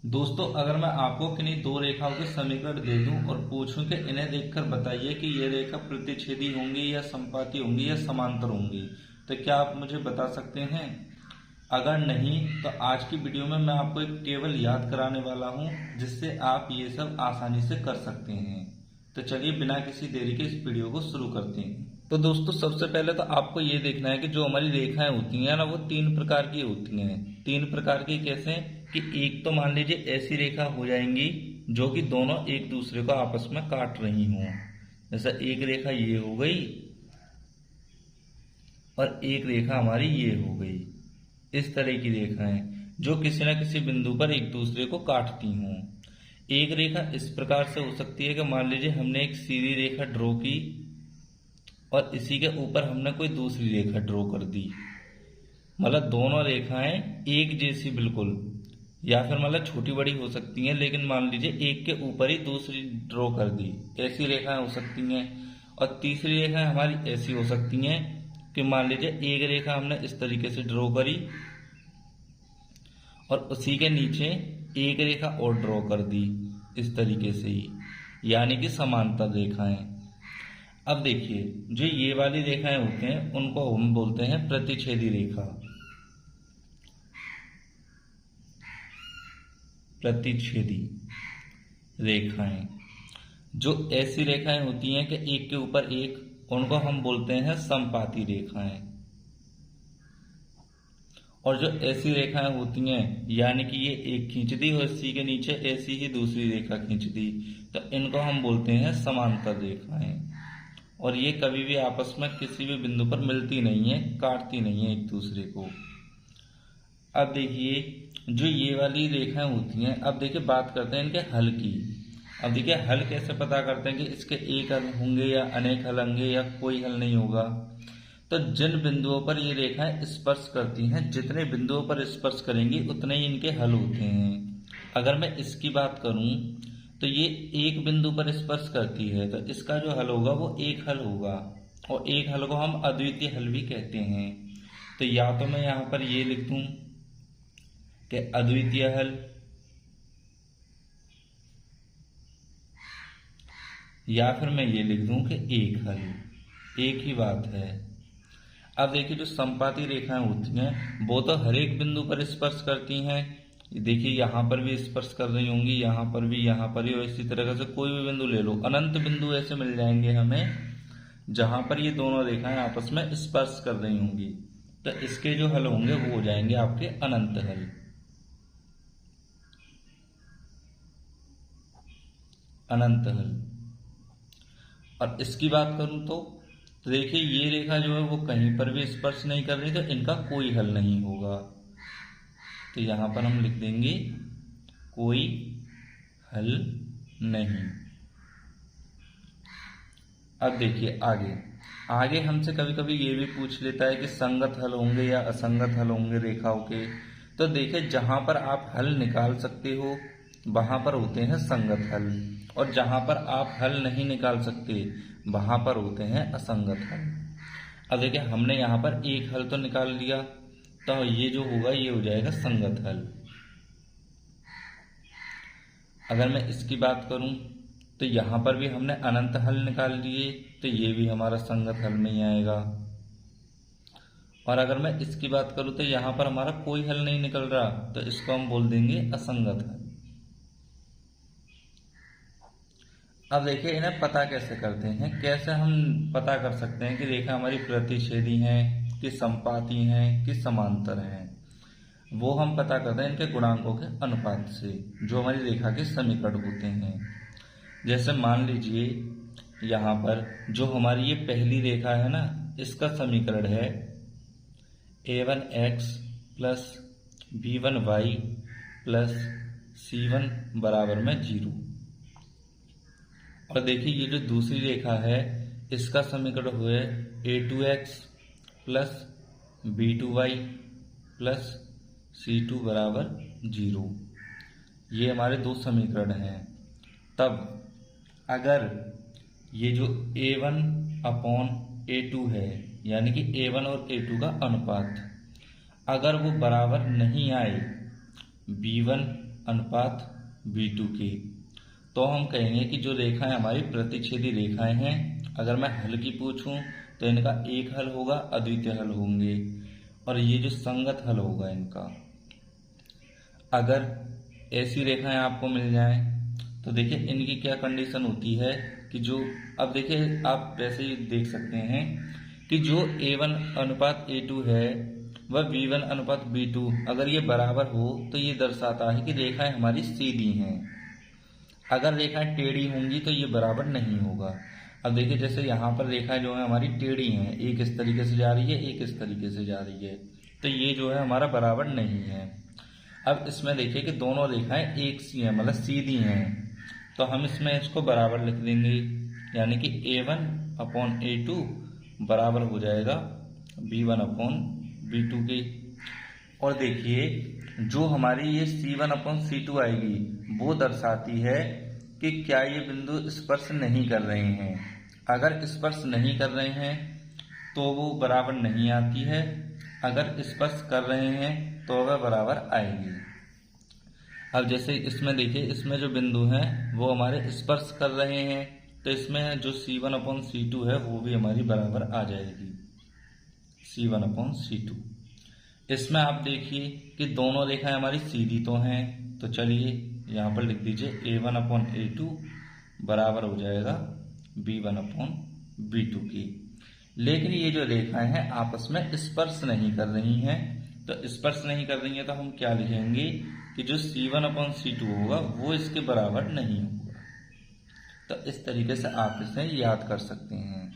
दोस्तों, अगर मैं आपको किन्हीं दो रेखाओं के समीकरण दे दूं और पूछूं कि इन्हें देखकर बताइए कि ये रेखा प्रतिच्छेदी होंगी या समपाती होंगी या समांतर होंगी, तो क्या आप मुझे बता सकते हैं? अगर नहीं तो आज की वीडियो में मैं आपको एक टेबल याद कराने वाला हूं जिससे आप ये सब आसानी से कर सकते हैं। तो चलिए बिना किसी देरी के इस वीडियो को शुरू करते हैं। तो दोस्तों, सबसे पहले तो आपको ये देखना है कि जो हमारी रेखाएं होती हैं ना, वो तीन प्रकार की होती हैं। तीन प्रकार की कैसे? कि एक तो मान लीजिए ऐसी रेखा हो जाएंगी जो कि दोनों एक दूसरे को आपस में काट रही हों। जैसा एक रेखा ये हो गई और एक रेखा हमारी ये हो गई। इस तरह की रेखाएं जो किसी न किसी बिंदु पर एक दूसरे को काटती हों। एक रेखा इस प्रकार से हो सकती है कि मान लीजिए हमने एक सीधी रेखा ड्रॉ की और इसी के ऊपर हमने कोई दूसरी रेखा ड्रॉ कर दी, मतलब दोनों रेखाएं एक जैसी बिल्कुल। या फिर मतलब छोटी बड़ी हो सकती हैं, लेकिन मान लीजिए एक के ऊपर ही दूसरी ड्रॉ कर दी, ऐसी रेखाएं हो सकती हैं। और तीसरी रेखाएं हमारी ऐसी हो सकती हैं कि मान लीजिए एक रेखा हमने इस तरीके से ड्रॉ करी और उसी के नीचे एक रेखा और ड्रॉ कर दी इस तरीके से ही, यानी कि समांतर रेखाएं। अब देखिए, जो ये वाली रेखाएं होते हैं उनको हम बोलते हैं प्रतिच्छेदी रेखा। प्रतिच्छेदी रेखाएं जो ऐसी रेखाएं होती हैं कि एक के ऊपर एक, उनको हम बोलते हैं समपाती रेखाएं। और जो ऐसी रेखाएं होती हैं यानी कि ये एक खींच दी और इसी के नीचे ऐसी ही दूसरी रेखा खींच दी, तो इनको हम बोलते हैं समांतर रेखाएं। और ये कभी भी आपस में किसी भी बिंदु पर मिलती नहीं है, काटती नहीं है एक दूसरे को। अब देखिए, जो ये वाली रेखाएं होती हैं, अब देखिए बात करते हैं इनके हल की। अब देखिए हल कैसे पता करते हैं कि इसके एक हल होंगे या अनेक हल होंगे या कोई हल नहीं होगा। तो जिन बिंदुओं पर ये रेखाएं स्पर्श करती हैं, जितने बिंदुओं पर स्पर्श करेंगी उतने ही इनके हल होते हैं। अगर मैं इसकी बात करूं तो ये एक बिंदु पर स्पर्श करती है, तो इसका जो हल होगा वो एक हल होगा। और एक हल को हम अद्वितीय हल भी कहते हैं। तो या तो मैं यहाँ पर ये लिख दूं कि अद्वितीय हल, या फिर मैं ये लिख दूं कि एक हल, एक ही बात है। अब देखिए, जो समपाती रेखाएं होती हैं वो तो हर एक बिंदु पर स्पर्श करती हैं। देखिए यहाँ पर भी स्पर्श कर रही होंगी, यहाँ पर भी, यहाँ पर ही, और इसी तरह से कोई भी बिंदु ले लो, अनंत बिंदु ऐसे मिल जाएंगे हमें जहां पर ये दोनों रेखाएं आपस में स्पर्श कर रही होंगी। तो इसके जो हल होंगे वो हो जाएंगे आपके अनंत हल। अनंत हल। और इसकी बात करूं तो देखिए ये रेखा जो है वो कहीं पर भी स्पर्श नहीं कर रही, तो इनका कोई हल नहीं होगा। तो यहां पर हम लिख देंगे कोई हल नहीं। अब देखिए आगे आगे हमसे कभी कभी ये भी पूछ लेता है कि संगत हल होंगे या असंगत हल होंगे रेखाओं के। तो देखिए, जहां पर आप हल निकाल सकते हो वहां पर होते हैं संगत हल, और जहां पर आप हल नहीं निकाल सकते वहां पर होते हैं असंगत हल। अब देखिए, हमने यहाँ पर एक हल तो निकाल लिया, तो ये जो होगा ये हो जाएगा संगत हल। अगर मैं इसकी बात करूं तो यहाँ पर भी हमने अनंत हल निकाल लिए, तो ये भी हमारा संगत हल में ही आएगा। और अगर मैं इसकी बात करूं तो यहाँ पर हमारा कोई हल नहीं निकल रहा, तो इसको हम बोल देंगे असंगत हल। अब देखिए, इन्हें पता कैसे करते हैं, कैसे हम पता कर सकते हैं कि रेखा हमारी प्रतिच्छेदी है, कि समपाती है, कि समांतर है। वो हम पता करते हैं इनके गुणांकों के अनुपात से, जो हमारी रेखा के समीकरण होते हैं। जैसे मान लीजिए यहाँ पर जो हमारी ये पहली रेखा है ना, इसका समीकरण है a1x plus b1y plus c1 बराबर में 0। और देखिए ये जो दूसरी रेखा है इसका समीकरण हुआ a2x plus b2y plus c2 बराबर 0। ये हमारे दो समीकरण हैं। तब अगर ये जो a1 अपॉन a2 है, यानी कि a1 और a2 का अनुपात, अगर वो बराबर नहीं आए b1 अनुपात B2 की। तो हम कहेंगे कि जो रेखाएं हमारी प्रतिच्छेदी रेखाएं हैं, अगर मैं हल की पूछूं तो इनका एक हल होगा, अद्वितीय हल होंगे, और ये जो संगत हल होगा इनका। अगर ऐसी रेखाएं आपको मिल जाएं तो देखिए इनकी क्या कंडीशन होती है कि जो, अब देखिए आप वैसे ही देख सकते हैं कि जो A1 अनुपात A2 है वह B1 अनुपात B2 अगर ये बराबर हो तो ये दर्शाता है कि रेखाएं हमारी सीधी हैं। अगर रेखाएं टेढ़ी होंगी तो ये बराबर नहीं होगा। अब देखिए जैसे यहाँ पर रेखाएं जो है हमारी टेढ़ी हैं, एक इस तरीके से जा रही है, एक इस तरीके से जा रही है, तो ये जो है हमारा बराबर नहीं है। अब इसमें देखिए कि दोनों रेखाएं एक सी हैं, मतलब सीधी हैं, तो हम इसमें इसको बराबर लिख देंगे, यानी कि A1/A2 बराबर हो जाएगा B1/B2 के। और देखिए जो हमारी ये C1/C2 आएगी वो दर्शाती है कि क्या ये बिंदु स्पर्श नहीं कर रहे हैं। अगर स्पर्श नहीं कर रहे हैं तो वो बराबर नहीं आती है, अगर स्पर्श कर रहे हैं तो वह बराबर आएगी। अब जैसे इसमें देखिए, इसमें जो बिंदु हैं वो हमारे स्पर्श कर रहे हैं, तो इसमें जो C1/C2 है वो भी हमारी बराबर आ जाएगी, C1/C2। इसमें आप देखिए कि दोनों रेखाएं हमारी सीधी तो हैं, तो चलिए यहाँ पर लिख दीजिए A1/A2 बराबर हो जाएगा B1/B2 की। लेकिन ये जो रेखाएं हैं आपस में स्पर्श नहीं कर रही हैं, तो स्पर्श नहीं कर रही हैं तो हम क्या लिखेंगे कि जो C1/C2 होगा वो इसके बराबर नहीं होगा। तो इस तरीके से आप इसे याद कर सकते हैं।